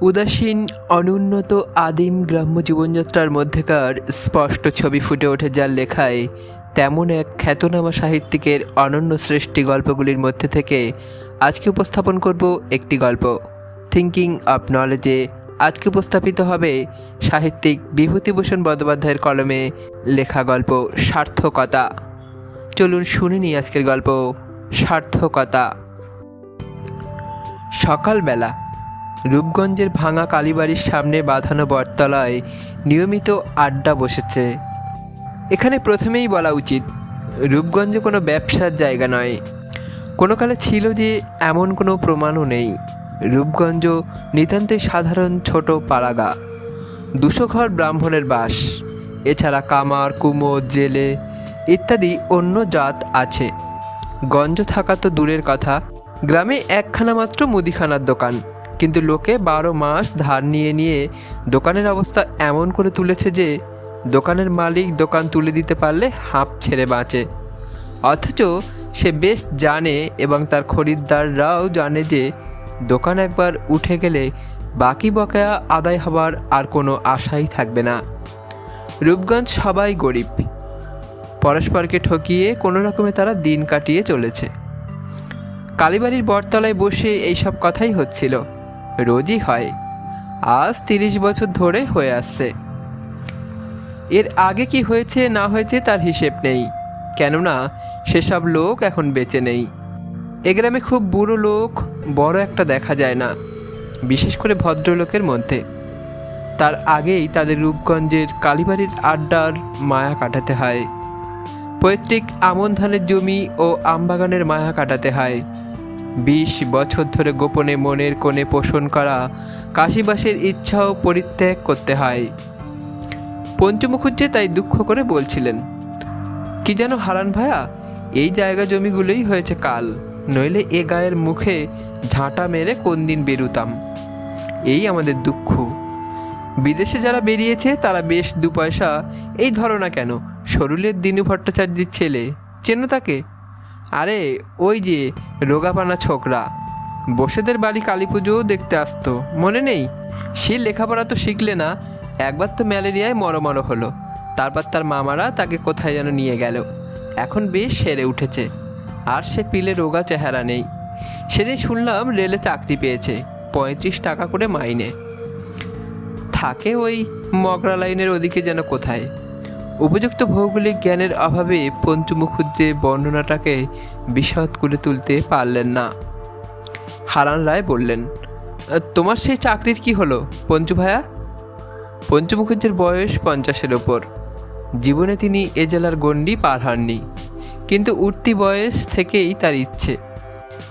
উদাসীন অনুন্নত আদিম গ্রাম্য জীবনযাত্রার মধ্যেকার স্পষ্ট ছবি ফুটে ওঠে যার লেখায় তেমন এক খ্যাতনামা সাহিত্যিকের অনন্য সৃষ্টি গল্পগুলির মধ্যে থেকে আজকে উপস্থাপন করব একটি গল্প। থিঙ্কিং অফ নলেজে আজকে উপস্থাপিত হবে সাহিত্যিক বিভূতিভূষণ বন্দ্যোপাধ্যায়ের কলমে লেখা গল্প সার্থকতা। চলুন শুনে নিই আজকের গল্প সার্থকতা। সকালবেলা রূপগঞ্জের ভাঙা কালীবাড়ির সামনে বাঁধানো বটতলায় নিয়মিত আড্ডা বসেছে। এখানে প্রথমেই বলা উচিত, রূপগঞ্জ কোনো ব্যবসার জায়গা নয়। কোনো কালে ছিল যে এমন কোনো প্রমাণও নেই। রূপগঞ্জ নিতান্তই সাধারণ ছোট পাড়াগা, 200 ঘর ব্রাহ্মণের বাস। এছাড়া কামার, কুমোর, জেলে ইত্যাদি অন্য জাত আছে। গঞ্জ থাকা তো দূরের কথা, গ্রামে একখানা মাত্র মুদিখানার দোকান, কিন্তু লোকে 12 মাস ধার নিয়ে নিয়ে দোকানের অবস্থা এমন করে তুলেছে যে দোকানের মালিক দোকান তুলে দিতে পারলে হাঁপ ছেড়ে বাঁচে। অথচ সে বেশ জানে এবং তার খরিদ্দাররাও জানে যে দোকান একবার উঠে গেলে বাকি বকেয়া আদায় হবার আর কোনো আশাই থাকবে না। রূপগঞ্জ সবাই গরিব, পরস্পরকে ঠকিয়ে কোনো রকমে তারা দিন কাটিয়ে চলেছে। কালীবাড়ির বটতলায় বসে এইসব কথাই হচ্ছিল, রোজই হয়। আজ 30 বছর ধরে হয়ে আসছে। এর আগে কি হয়েছে না হয়েছে তার হিসেব নেই, কেননা সেসব লোক এখন বেঁচে নেই। এ গ্রামে খুব বুড়ো লোক বড় একটা দেখা যায় না, বিশেষ করে ভদ্রলোকের মধ্যে। তার আগেই তাদের রূপগঞ্জের কালীবাড়ির আড্ডার মায়া কাটাতে হয়, পৈতৃক আমন ধানের জমি ও আমবাগানের মায়া কাটাতে হয়। 20 বছর ধরে গোপনে মনের কোণে পোষণ করা কাশিবাসের ইচ্ছাও পরিত্যাগ করতে হয়। পঞ্চু মুখুজ্জে তাই দুঃখ করে বলছিলেন, কি যেন হারান ভায়া, এই জায়গা জমিগুলোই হয়েছে কাল, নইলে এ গায়ের মুখে ঝাঁটা মেরে কোন দিন বেরুতাম। এই আমাদের দুঃখ। বিদেশে যারা বেরিয়েছে তারা বেশ 2 পয়সা। এই ধরো না কেন, সরুলের দিনু ভট্টাচার্যের ছেলে, চেনো তাকে? আরে ওই যে রোগাপানা ছোকরা, বসেদের বাড়ি কালী পুজোও দেখতে আসতো, মনে নেই? সে লেখাপড়া তো শিখলে না, একবার তো ম্যালেরিয়ায় মরমর হলো, তারপর তার মামারা তাকে কোথায় যেন নিয়ে গেল। এখন বেশ সেরে উঠেছে, আর সে পিলে রোগা চেহারা নেই। সেদিন শুনলাম রেলে চাকরি পেয়েছে, 35 টাকা করে মাইনে। থাকে ওই মগরা লাইনের ওদিকে যেন কোথায়। উপযুক্ত ভৌগোলিক জ্ঞানের অভাবে পঞ্চু মুখুজ্জে বর্ণনাটাকে বিশদ করে তুলতে পারলেন না। হারান রায় বললেন, তোমার সেই চাকরির কি হলো পঞ্চু ভায়া? পঞ্চু মুখুজ্জের বয়স 50-এর ওপর। জীবনে তিনি এ জেলার গণ্ডি পার হননি, কিন্তু উঠতি বয়স থেকেই তার ইচ্ছে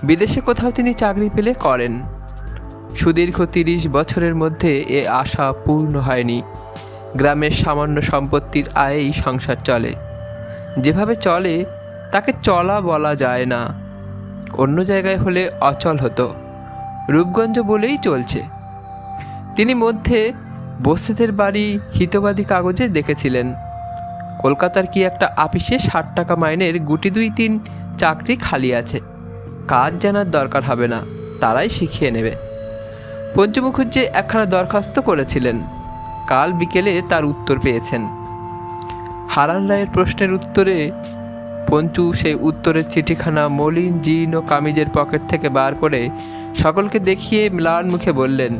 বিদেশে কোথাও তিনি চাকরি পেলে করেন। সুদীর্ঘ 30 বছরের মধ্যে এ আশা পূর্ণ হয়নি। গ্রামের সামান্য সম্পত্তির আয়েই সংসার চলে। যেভাবে চলে তাকে চলা বলা যায় না, অন্য জায়গায় হলে অচল হতো। রূপগঞ্জ বলেই চলছে। তিনি মধ্যে বস্তিদের বাড়ি হিতবাদী কাগজে দেখেছিলেন, কলকাতার কি একটা আপিসে 60 টাকা মাইনের গুটি 2-3 চাকরি খালি আছে। কাজ জানার দরকার হবে না, তারাই শিখিয়ে নেবে। পঞ্চু মুখুজ্জে একখানা দরখাস্ত করেছিলেন, কাল বিকেলে তার উত্তর পেয়েছেন। হারান রায়ের প্রশ্নের উত্তরে পঞ্চু সেই উত্তরের চিঠিখানা মলিন জিন ও কামিজের পকেট থেকে বার করে সকলকে দেখিয়ে ম্লান মুখে বললেন,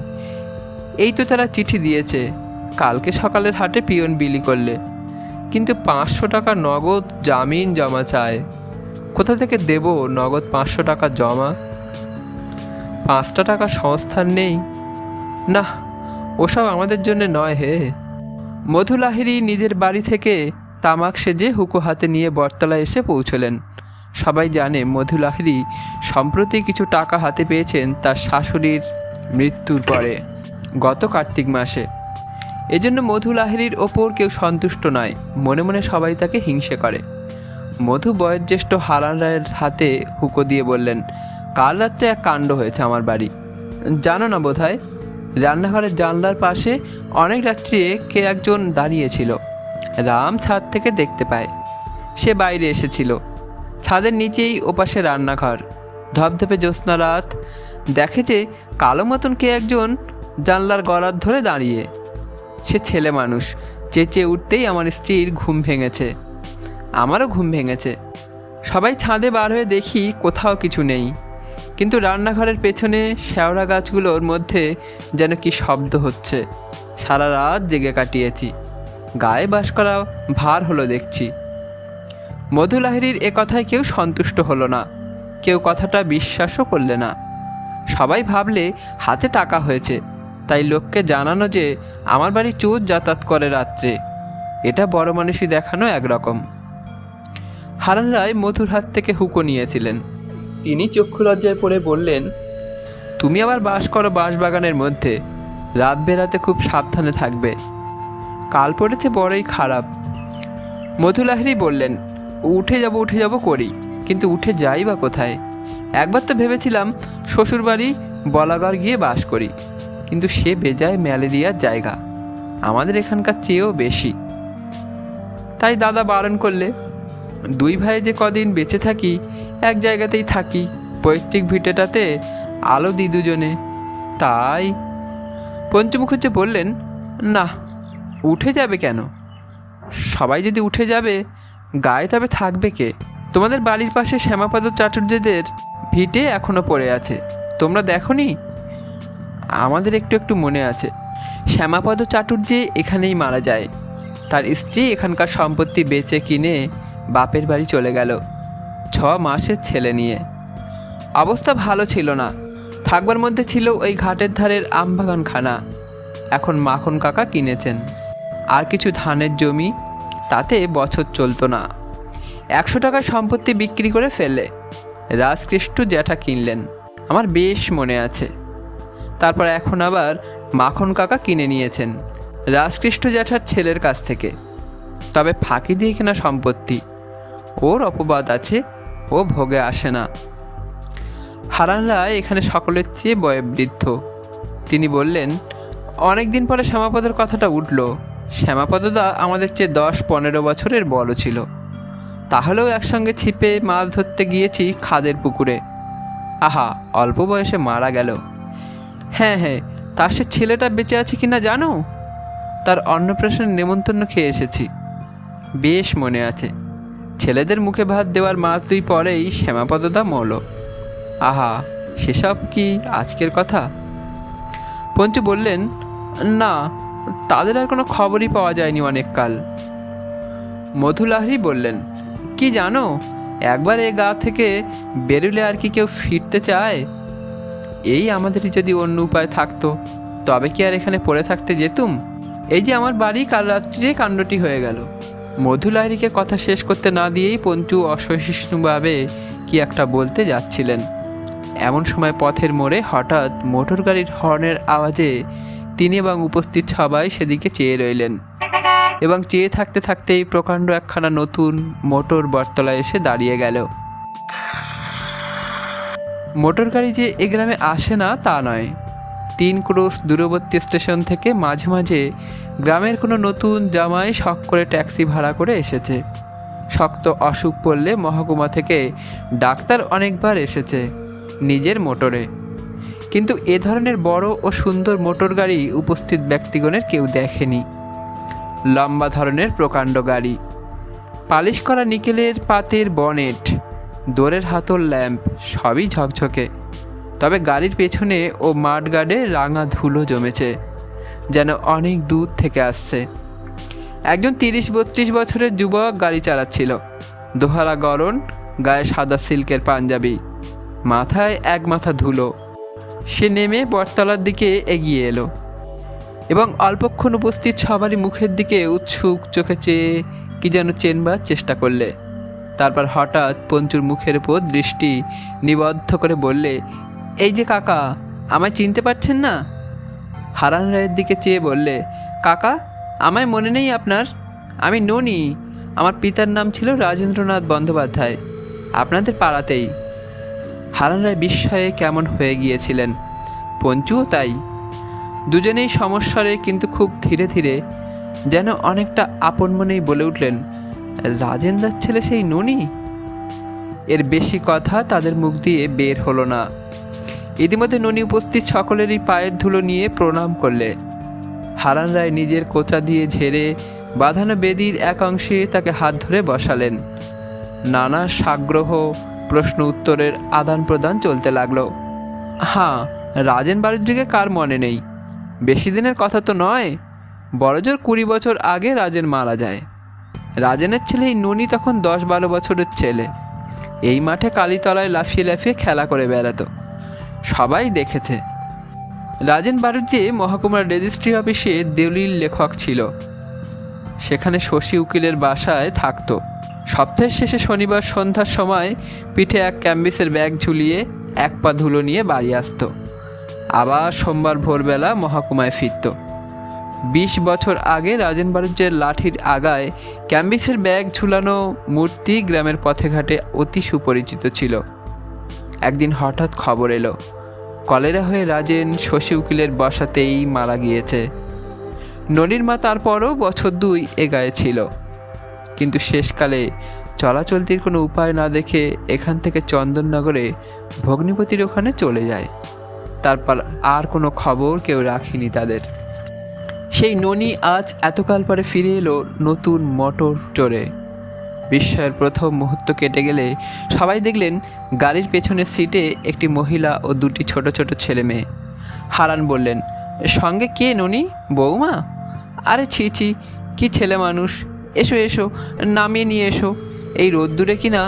এই তো তারা চিঠি দিয়েছে, কালকে সকালের হাটে পিয়ন বিলি করলে, কিন্তু 500 টাকা নগদ জামিন জমা চায়। কোথা থেকে দেব নগদ 500 টাকা জমা? 5টা টাকা সংস্থান নেই। না, ওসব আমাদের জন্য নয় হে। মধু লাহিড়ী নিজের বাড়ি থেকে তামাক সেজে হুকো হাতে নিয়ে বটতলায় এসে পৌঁছলেন। সবাই জানে মধু লাহিড়ী সম্প্রতি কিছু টাকা হাতে পেয়েছেন তার শাশুড়ির মৃত্যুর পরে, গত কার্তিক মাসে। এজন্য মধু লাহিড়ীর ওপর কেউ সন্তুষ্ট নয়, মনে মনে সবাই তাকে হিংসে করে। মধু বয়োজ্যেষ্ঠ হারান রায়ের হাতে হুকো দিয়ে বললেন, কাল রাত্রে এক কাণ্ড হয়েছে আমার বাড়ি, জানো না বোধ হয়? রান্নাঘরের জানলার পাশে অনেক রাত্রে কে একজন দাঁড়িয়েছিল। রাম ছাদ থেকে দেখতে পায়, সে বাইরে এসেছিল। ছাদের নিচেই ওপাশে রান্নাঘর, ধপধপে জ্যোৎস্না রাত। দেখে যে কালো মতন কে একজন জানলার গলার ধরে দাঁড়িয়ে। সে ছেলে মানুষ, চেঁচিয়ে উঠতেই আমার স্ত্রীর ঘুম ভেঙেছে, আমারও ঘুম ভেঙেছে। সবাই ছাদে বার হয়ে দেখি কোথাও কিছু নেই, কিন্তু রান্নাঘরের পেছনে শ্যাওড়া গাছগুলোর মধ্যে যেন কি শব্দ হচ্ছে। সারা রাত জেগে কাটিয়েছি, গায়ে বাস করা ভার হলো দেখছি। মধু লাহিড়ীর এ কথায় কেউ সন্তুষ্ট হলো না, কেউ কথাটা বিশ্বাসও করলে না। সবাই ভাবলে হাতে টাকা হয়েছে, তাই লোককে জানানো যে আমার বাড়ি চোর যাতায়াত করে রাত্রে, এটা বড় মানুষই দেখানো একরকম। হারান রায় মধুর হাত থেকে হুঁকো নিয়েছিলেন। তিনি চক্ষু লজ্জায় পড়ে বললেন, তুমি আবার বাস করো বাঁশবাগানের মধ্যে, রাত বেরাতে খুব সাবধানে থাকবে, কাল পড়েছে বড়ই খারাপ। মধু লাহিড়ী বললেন, উঠে যাব করি, কিন্তু উঠে যাই বা কোথায়? একবার তো ভেবেছিলাম শ্বশুরবাড়ি বলাগড় গিয়ে বাস করি, কিন্তু সে বেজায় ম্যালেরিয়ার জায়গা, আমাদের এখানকার চেয়েও বেশি। তাই দাদা বারণ করলে, দুই ভাই যে কদিন বেঁচে থাকি এক জায়গাতেই থাকি, পৈতৃক ভিটেটাতে আলো দিই দুজনে। তাই পঞ্চু মুখুজ্জে বললেন, না, উঠে যাবে কেন? সবাই যদি উঠে যাবে, গায়ে তবে থাকবে কে? তোমাদের বাড়ির পাশে শ্যামাপদ চাটুর্যদের ভিটে এখনো পড়ে আছে, তোমরা দেখোনি? আমাদের একটু একটু মনে আছে। শ্যামাপদ চাটুর্যে এখানেই মারা যায়, তার স্ত্রী এখানকার সম্পত্তি বেচে কিনে বাপের বাড়ি চলে গেল 6 মাসের ছেলে নিয়ে। অবস্থা ভালো ছিল না, থাকবার মধ্যে ছিল ওই ঘাটের ধারের আমবাগানখানা, এখন মাখন কাকা কিনেছেন, আর কিছু ধানের জমি, তাতে বছর চলতো না। 100 টাকার সম্পত্তি বিক্রি করে ফেলে রাজকৃষ্ণ জ্যাঠা কিনলেন, আমার বেশ মনে আছে। তারপর এখন আবার মাখন কাকা কিনে নিয়েছেন রাজকৃষ্ণ জ্যাঠার ছেলের কাছ থেকে, তবে ফাঁকি দিয়ে কেনা সম্পত্তি, ওর অপবাদ আছে, ও ভোগে আসে না। হারান রায় এখানে সকলের চেয়ে বয়োবৃদ্ধ। তিনি বললেন, অনেক দিন পরে শ্যামাপদের কথাটা উঠল। শ্যামাপদদা আমাদের চেয়ে 10-15 বছরের বড় ছিল, তাহলেও একসঙ্গে ছিপে মাছ ধরতে গিয়েছি খাদের পুকুরে। আহা, অল্প বয়সে মারা গেল। হ্যাঁ, তার সে ছেলেটা বেঁচে আছে কিনা জানো? তার অন্নপ্রাশনের নেমন্তন্ন খেয়ে এসেছি, বেশ মনে আছে। ছেলেদের মুখে ভাত দেওয়ার মাস 2 পরেই শ্যামাপদদা মরল। আহা, সেসব কি আজকের কথা? পঞ্চু বললেন, না, তাদের আর কোনো খবরই পাওয়া যায়নি অনেক কাল। মধু লাহিড়ী বললেন, কি জানো, একবার এ গা থেকে বেরুলে আর কি কেউ ফিরতে চায়? এই আমাদেরই যদি অন্য উপায় থাকতো, তবে কি আর এখানে পড়ে থাকতে যেতুম? এই যে আমার বাড়ি কাল রাত্রিরে কাণ্ডটি হয়ে গেল। মধু লাহিড়ীকে কথা শেষ করতে না দিয়েই পঞ্চু অসহিষ্ণুভাবে কি একটা বলতে যাচ্ছিলেন। এমন সময় পথের মোড়ে হঠাৎ মোটর গাড়ির হর্নের আওয়াজে তিনি এবং উপস্থিত সবাই সেদিকে চেয়ে রইলেন, এবং চেয়ে থাকতে থাকতেই প্রকাণ্ড একখানা নতুন মোটর বটতলায় এসে দাঁড়িয়ে গেল। মোটর গাড়ি যে এ গ্রামে আসে না তা নয়, 3 ক্রোশ দূরবর্তী স্টেশন থেকে মাঝে মাঝে গ্রামের কোনো নতুন জামাই শখ করে ট্যাক্সি ভাড়া করে এসেছে। শক্ত অসুখ পড়লে মহকুমা থেকে ডাক্তার অনেকবার এসেছে নিজের মোটরে, কিন্তু এ ধরনের বড় ও সুন্দর মোটর গাড়ি উপস্থিত ব্যক্তিগণের কেউ দেখেনি। লম্বা ধরনের প্রকাণ্ড গাড়ি, পালিশ করা নিকেলের পাতের বনেট, দোরের হাতল ল্যাম্প সবই ঝকঝকে, তবে গাড়ির পেছনে ও মাঠগার্ডে রাঙা ধুলো জমেছে, যেন অনেক দূর থেকে আসছে। একজন 30-32 বছরের যুবক গাড়ি চালাচ্ছিল, দোহারা গরণ, গায়ে সাদা সিল্কের পাঞ্জাবি, মাথায় এক মাথা ধুলো। সে নেমে বটতলার দিকে এগিয়ে এলো এবং অল্পক্ষণ উপস্থিত সবারই মুখের দিকে উৎসুক চোখে চেয়ে কি যেন চেনবার চেষ্টা করলে। তারপর হঠাৎ পঞ্চুর মুখের উপর দৃষ্টি নিবদ্ধ করে বললে, এই যে কাকা, আমায় চিনতে পারছেন না? হারান রায়ের দিকে চেয়ে বললে, কাকা, আমায় মনে নেই আপনার? আমি ননি, আমার পিতার নাম ছিল রাজেন্দ্রনাথ বন্দ্যোপাধ্যায়, আপনাদের পাড়াতেই। হারান রায় বিস্ময়ে কেমন হয়ে গিয়েছিলেন, পঞ্চুও তাই। দুজনেই সমস্যারে কিন্তু খুব ধীরে ধীরে, যেন অনেকটা আপন মনেই বলে উঠলেন, রাজেন্দ্রার ছেলে সেই ননি? এর বেশি কথা তাদের মুখ দিয়ে বের হলো না। ইতিমধ্যে ননি উপস্থিত সকলেরই পায়ের ধুলো নিয়ে প্রণাম করলে। হারান রায় নিজের কোচা দিয়ে ঝেড়ে বাঁধানো বেদির এক অংশে তাকে হাত ধরে বসালেন। নানা সাগ্রহ প্রশ্ন উত্তরের আদান প্রদান চলতে লাগলো। হ্যাঁ, রাজেন বাড়ির কার মনে নেই? বেশি দিনের কথা তো নয়, বড়জোর 20 বছর আগে রাজেন মারা যায়। রাজেনের ছেলে এই ননি তখন 10-12 বছরের ছেলে। এই মাঠে কালীতলায় লাফিয়ে লাফিয়ে খেলা করে বেড়াতো, সবাই দেখেছে। রাজেন বাড়ুজ্যে মহকুমার রেজিস্ট্রি অফিসে দলিল লেখক ছিল। সেখানে শশী উকিলের বাসায় থাকতো। সপ্তাহের শেষে শনিবার সন্ধ্যার সময় পিঠে এক ক্যাম্বিসের ব্যাগ ঝুলিয়ে 1 পা ধুলো নিয়ে বাড়ি আসতো। আবার সোমবার ভোরবেলা মহকুমায় ফিরত। 20 বছর আগে রাজেন বাড়ুজ্যের লাঠির আগায় ক্যাম্বিসের ব্যাগ ঝুলানো মূর্তি গ্রামের পথে ঘাটে অতি সুপরিচিত ছিল। একদিন হঠাৎ খবর এলো, কলেরা হয়ে রাজেন শশী উকিলের বসাতেই মারা গিয়েছে। ননির মা তারপরও বছর 2 এ গায়ে ছিল, কিন্তু শেষকালে চলাচলতির কোনো উপায় না দেখে এখান থেকে চন্দননগরে ভগ্নিপতির ওখানে চলে যায়। তারপর আর কোনো খবর কেউ রাখেনি তাদের। সেই ননি আজ এতকাল পরে ফিরে এলো নতুন মোটর চড়ে। বিস্ময়ের প্রথম মুহূর্ত কেটে গেলে সবাই দেখলেন গাড়ির পেছনের সিটে একটি মহিলা ও 2টি ছোট ছোট ছেলে মেয়ে। হারান বললেন, সঙ্গে কে ননি? বৌমা? আরে ছি ছি, কি ছেলে মানুষ! এসো এসো, নামিয়ে নিয়ে এসো। এই রোদ্দুরে কিনা,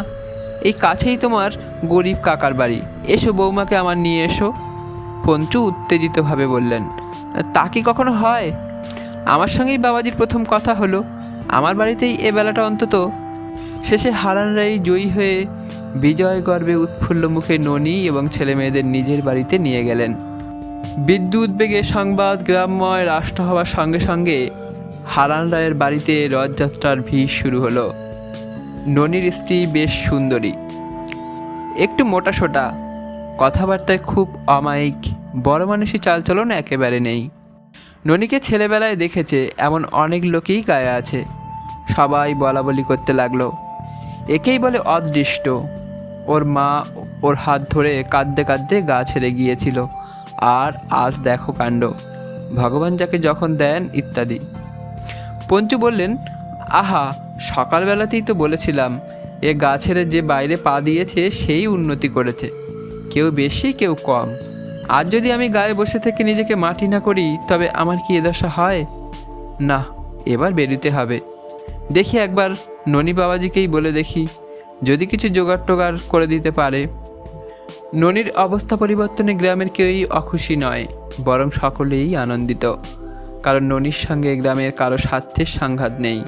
এই কাছেই তোমার গরিব কাকার বাড়ি। এসো, বৌমাকে আমার নিয়ে এসো। পঞ্চু উত্তেজিতভাবে বললেন, তা কি কখনো হয়? আমার সঙ্গেই বাবাজির প্রথম কথা হলো, আমার বাড়িতেই এ বেলাটা অন্তত। শেষে হারান রায় জয়ী হয়ে বিজয় গর্বে উৎফুল্ল মুখে ননি এবং ছেলে মেয়েদের নিজের বাড়িতে নিয়ে গেলেন। বিদ্যুৎ বেগে সংবাদ গ্রামময় রাষ্ট্র হওয়ার সঙ্গে সঙ্গে হারান রায়ের বাড়িতে রথযাত্রার ভিড় শুরু হলো। ননির স্ত্রী বেশ সুন্দরী, একটু মোটাসোটা, কথাবার্তায় খুব অমায়িক, বড় মানুষই চালচলন একেবারে নেই। ননিকে ছেলেবেলায় দেখেছে এমন অনেক লোকই গায়ে আছে। সবাই বলা বলি করতে লাগলো, একেই বলে অদৃষ্ট। ওর মা ওর হাত ধরে কাঁদতে কাঁদতে গা ছেড়ে গিয়েছিল, আর আজ দেখো কাণ্ড, ভগবান যাকে যখন দেন ইত্যাদি। পঞ্চু বললেন, আহা, সকালবেলাতেই তো বলেছিলাম, এ গা ছেড়ে যে বাইরে পা দিয়েছে সেই উন্নতি করেছে, কেউ বেশি কেউ কম। আজ যদি আমি গায়ে বসে থেকে নিজেকে মাটি না করি, তবে আমার কি এ দশা হয়? না, এবার বেরোতে হবে। দেখি একবার ননি বাবাজিকেই বলে দেখি, যদি কিছু জোগাড় টোগাড় করে দিতে পারে। ননির অবস্থা পরিবর্তনে গ্রামের কেউই অখুশি নয়, বরং সকলেই আনন্দিত, কারণ ননির সঙ্গে গ্রামের কারো স্বার্থের সংঘাত নেই।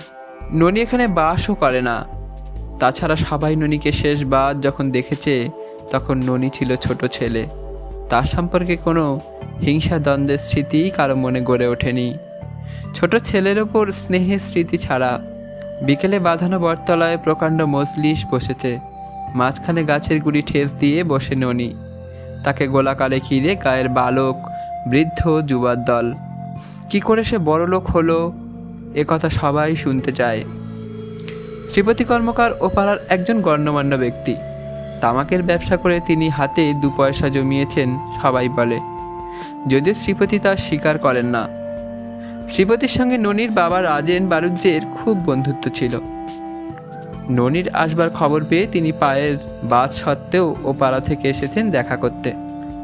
ননি এখানে বাসও করে না। তাছাড়া সবাই ননিকে শেষবার যখন দেখেছে, তখন ননি ছিল ছোট ছেলে। তার সম্পর্কে কোনো হিংসা দ্বন্দ্বের স্মৃতিই কারো মনে গড়ে ওঠেনি, ছোট ছেলের ওপর স্নেহের স্মৃতি ছাড়া। বিকেলে বাঁধানো বটতলায় প্রকাণ্ড মজলিস বসেছে। মাঝখানে গাছের গুড়ি ঠেস দিয়ে বসে ননি, তাকে গোলাকারে ঘিরে গায়ের বালক, বৃদ্ধ, যুবার দল। কি করে সে বড়লোক হলো, এ কথা সবাই শুনতে চায়। শ্রীপতি কর্মকার ও পাড়ার একজন গণ্যমান্য ব্যক্তি। তামাকের ব্যবসা করে তিনি হাতে 2 পয়সা জমিয়েছেন, সবাই বলে, যদিও শ্রীপতি তা স্বীকার করেন না। শ্রীপতির সঙ্গে ননির বাবা রাজেন বাড়ুজ্যের খুব বন্ধুত্ব ছিল। ননির আসবার খবর পেয়ে তিনি পায়ের বাদ সত্ত্বেও ও পাড়া থেকে এসেছেন দেখা করতে।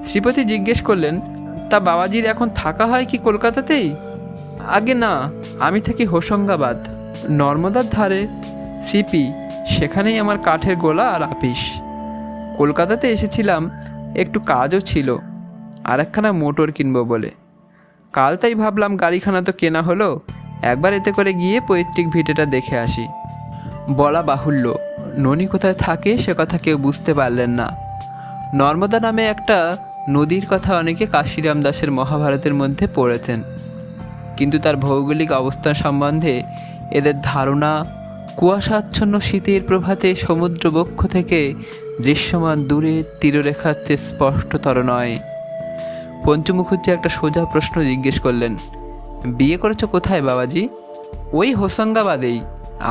শ্রীপতি জিজ্ঞেস করলেন, তা বাবাজির এখন থাকা হয় কি কলকাতাতেই? আগে না, আমি থাকি হোশঙ্গাবাদ, নর্মদার ধারে, সিপি, সেখানেই আমার কাঠের গোলা আর আপিস। কলকাতাতে এসেছিলাম, একটু কাজও ছিল, আর একখানা মোটর কিনবো বলে। কাল তাই ভাবলাম গাড়িখানা তো কেনা হলো, একবার এতে করে গিয়ে পৈতৃক ভিটেটা দেখে আসি। বলা বাহুল্য, ননি কোথায় থাকে সে কথা কেউ বুঝতে পারলেন না। নর্মদা নামে একটা নদীর কথা অনেকে কাশিরাম দাসের মহাভারতের মধ্যে পড়েছেন, কিন্তু তার ভৌগোলিক অবস্থান সম্বন্ধে এদের ধারণা কুয়াশাচ্ছন্ন শীতের প্রভাতে সমুদ্র বক্ষ থেকে দৃশ্যমান দূরের তীররেখার চেয়ে স্পষ্টতর নয়। পঞ্চু মুখুজ্জি একটা সোজা প্রশ্ন জিজ্ঞেস করলেন, বিয়ে করেছো কোথায় বাবাজি? ওই হোশঙ্গাবাদেই,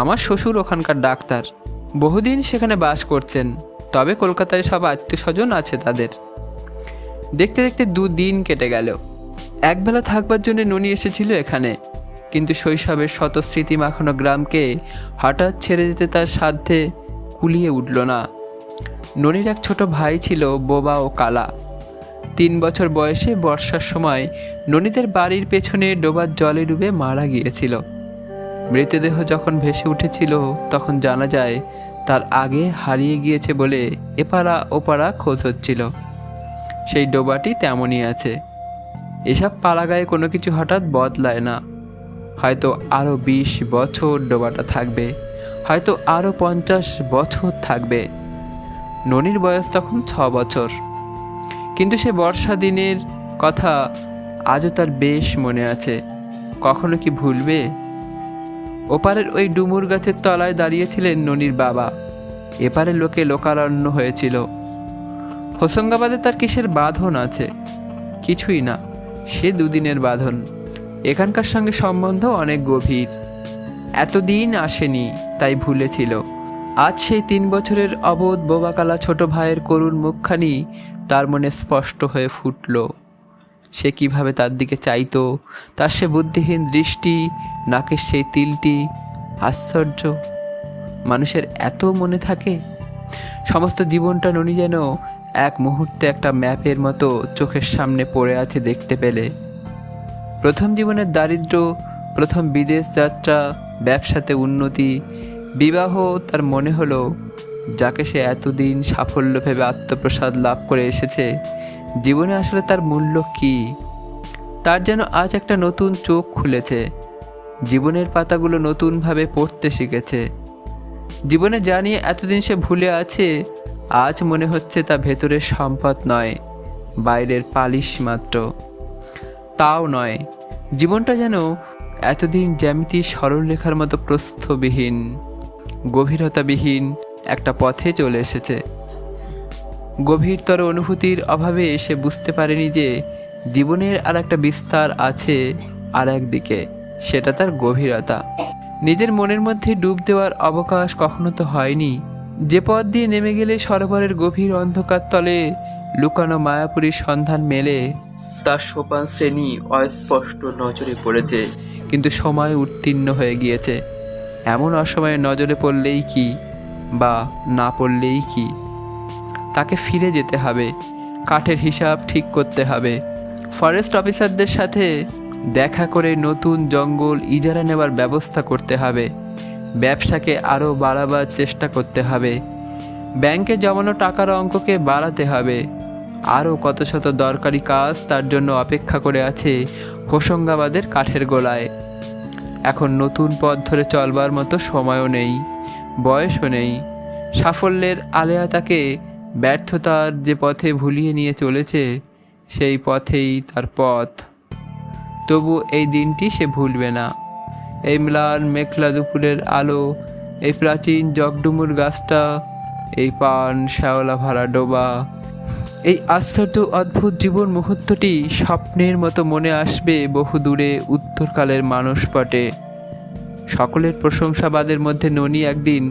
আমার শ্বশুর ওখানকার ডাক্তার, বহুদিন সেখানে বাস করছেন, তবে কলকাতায় সব আত্মীয় স্বজন আছে তাদের। দেখতে দেখতে 2 দিন কেটে গেল। একবেলা থাকবার জন্য ননি এসেছিল এখানে, কিন্তু শৈশবের শত স্মৃতি মাখানো গ্রামকে হঠাৎ ছেড়ে যেতে তার সাধ্যে কুলিয়ে উঠল না। ননির এক ছোট ভাই ছিল, বোবা ও কালা। 3 বছর বয়সে বর্ষার সময় ননিদের বাড়ির পেছনে ডোবার জলে ডুবে মারা গিয়েছিল। মৃতদেহ যখন ভেসে উঠেছিল তখন জানা যায় তার আগে হারিয়ে গিয়েছে বলে এপাড়া ওপাড়া খোঁজ হচ্ছিল। সেই ডোবাটি তেমনই আছে। এসব পাড়াগায়ে কোনো কিছু হঠাৎ বদলায় না। হয়তো আরও 20 বছর ডোবাটা থাকবে, হয়তো আরও 50 বছর থাকবে। ননির বয়স তখন 6 বছর, কিন্তু সে বর্ষা দিনের কথা আজও তার বেশ মনে আছে। কখনো কি ভুলবে? ওপারের ওই ডুমুর গাছের তলায় দাঁড়িয়েছিলেন ননির বাবা। এপারে লোকে লোকারণ্য হয়েছিল। হোশঙ্গাবাদে তার কিসের বাঁধন আছে? কিছুই না, সে 2 দিনের বাঁধন। এখানকার সঙ্গে সম্বন্ধ অনেক গভীর। এতদিন আসেনি, তাই ভুলেছিল। আজ সেই 3 বছরের অবোধ বোবাকালা ছোট ভাইয়ের করুণ মুখখানি তার মনে স্পষ্ট হয়ে ফুটল। সে কিভাবে তার দিকে চাইতো, তার সে বুদ্ধিহীন দৃষ্টি, নাকের সেই তিলটি। আশ্চর্য, মানুষের এত মনে থাকে। সমস্ত জীবনটা ননি যেন এক মুহূর্তে একটা ম্যাপের মতো চোখের সামনে পড়ে আছে দেখতে পেলে। প্রথম জীবনের দারিদ্র্য, প্রথম বিদেশ যাত্রা, ব্যবসাতে উন্নতি, বিবাহ। তার মনে হলো যাকে সে এতদিন সাফল্য ভেবে আত্মপ্রসাদ লাভ করে এসেছে, জীবনে আসলে তার মূল্য কি? তার যেন আজ একটা নতুন চোখ খুলেছে। জীবনের পাতাগুলো নতুনভাবে পড়তে শিখেছে। জীবনে জানিয়ে এতদিন সে ভুলে আছে, আজ মনে হচ্ছে তা ভেতরের সম্পদ নয়, বাইরের পালিশ মাত্র। তাও নয়, জীবনটা যেন এতদিন জ্যামিতি সরলরেখার মতো প্রস্থবিহীন, গভীরতাবিহীন একটা পথে চলে এসেছে। গভীরতর অনুভূতির অভাবে সে বুঝতে পারেনি যে জীবনের আর একটা বিস্তার আছে আর একদিকে, সেটা তার গভীরতা। নিজের মনের মধ্যে ডুব দেওয়ার অবকাশ কখনো তো হয়নি। যে পথ দিয়ে নেমে গেলে সরোবরের গভীর অন্ধকার তলে লুকানো মায়াপুরীর সন্ধান মেলে, তার সোপান শ্রেণী অস্পষ্ট নজরে পড়েছে, কিন্তু সময় উত্তীর্ণ হয়ে গিয়েছে। এমন অসময়ে নজরে পড়লেই কি, বা না পড়লেই কি? তাকে ফিরে যেতে হবে, কাঠের হিসাব ঠিক করতে হবে, ফরেস্ট অফিসারদের সাথে দেখা করে নতুন জঙ্গল ইজারা নেবার ব্যবস্থা করতে হবে, ব্যবসাকে আরও বাড়াবার চেষ্টা করতে হবে, ব্যাংকে জমানো টাকার অঙ্ককে বাড়াতে হবে। আরও কত শত দরকারি কাজ তার জন্য অপেক্ষা করে আছে হোশঙ্গাবাদের কাঠের গোলায়। এখন নতুন পথ ধরে চলবার মতো সময়ও নেই, বয়সও নেই। সাফল্যের আলেয়া তাকে ব্যর্থতার যে পথে ভুলিয়ে নিয়ে চলেছে, সেই পথেই তার পথ। তবু এই দিনটি সে ভুলবে না। এই ম্লান মেঘলা দুপুরের আলো, এই প্রাচীন জগডুমুর গাছটা, এই পান শ্যাওলা ভরা ডোবা, এই আশ্চর্য অদ্ভুত জীবন মুহূর্তটি স্বপ্নের মতো মনে আসবে বহু দূরে উত্তরকালের মানসপটে। সকলের প্রশংসাবাদের মধ্যে ননি একদিন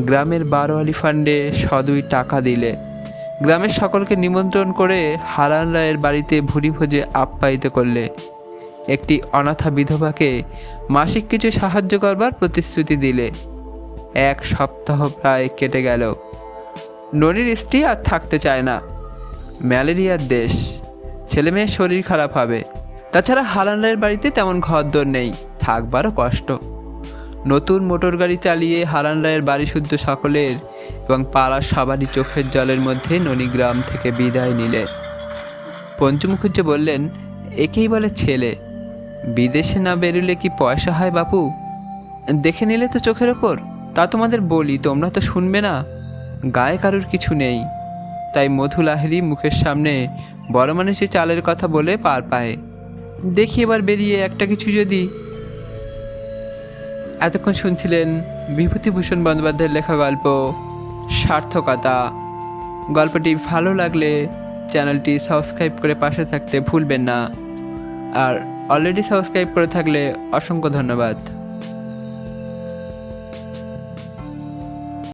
গ্রামের বারোয়ারি ফান্ডে 100 টাকা দিলে। গ্রামের সকলকে নিমন্ত্রণ করে হারান রায়ের বাড়িতে ভুরি ভোজে আপ্যায়িত করলে। একটি অনাথা বিধবাকে মাসিক কিছু সাহায্য করবার প্রতিশ্রুতি দিলে। 1 সপ্তাহ প্রায় কেটে গেল। ননির স্ত্রী আর থাকতে চায় না। ম্যালেরিয়ার দেশ, ছেলেমেয়ের শরীর খারাপ হবে। তাছাড়া হারান রায়ের বাড়িতে তেমন ঘরদোর নেই, থাকবারও কষ্ট। নতুন মোটর গাড়ি চালিয়ে হারান রায়ের বাড়ি শুদ্ধ সকলের এবং পাড়ার সবারই চোখের জলের মধ্যে ননি গ্রাম থেকে বিদায় নিলে। পঞ্চু মুখুজ্জে বললেন, একেই বলে ছেলে। বিদেশে না বেরুলে কি পয়সা হয় বাপু? দেখে নিলে তো চোখের ওপর। তা তোমাদের বলি, তোমরা তো শুনবে না। গায়ে কারুর কিছু নেই, তাই মধু লাহিড়ী মুখের সামনে বড় মানুষই চালের কথা বলে পার পায়। দেখি এবার বেরিয়ে একটা কিছু যদি। এতক্ষণ শুনছিলেন বিভূতিভূষণ বন্দ্যোপাধ্যায়ের লেখা গল্প সার্থকতা। গল্পটি ভালো লাগলে চ্যানেলটি সাবস্ক্রাইব করে পাশে থাকতে ভুলবেন না। আর অলরেডি সাবস্ক্রাইব করে থাকলে অসংখ্য ধন্যবাদ।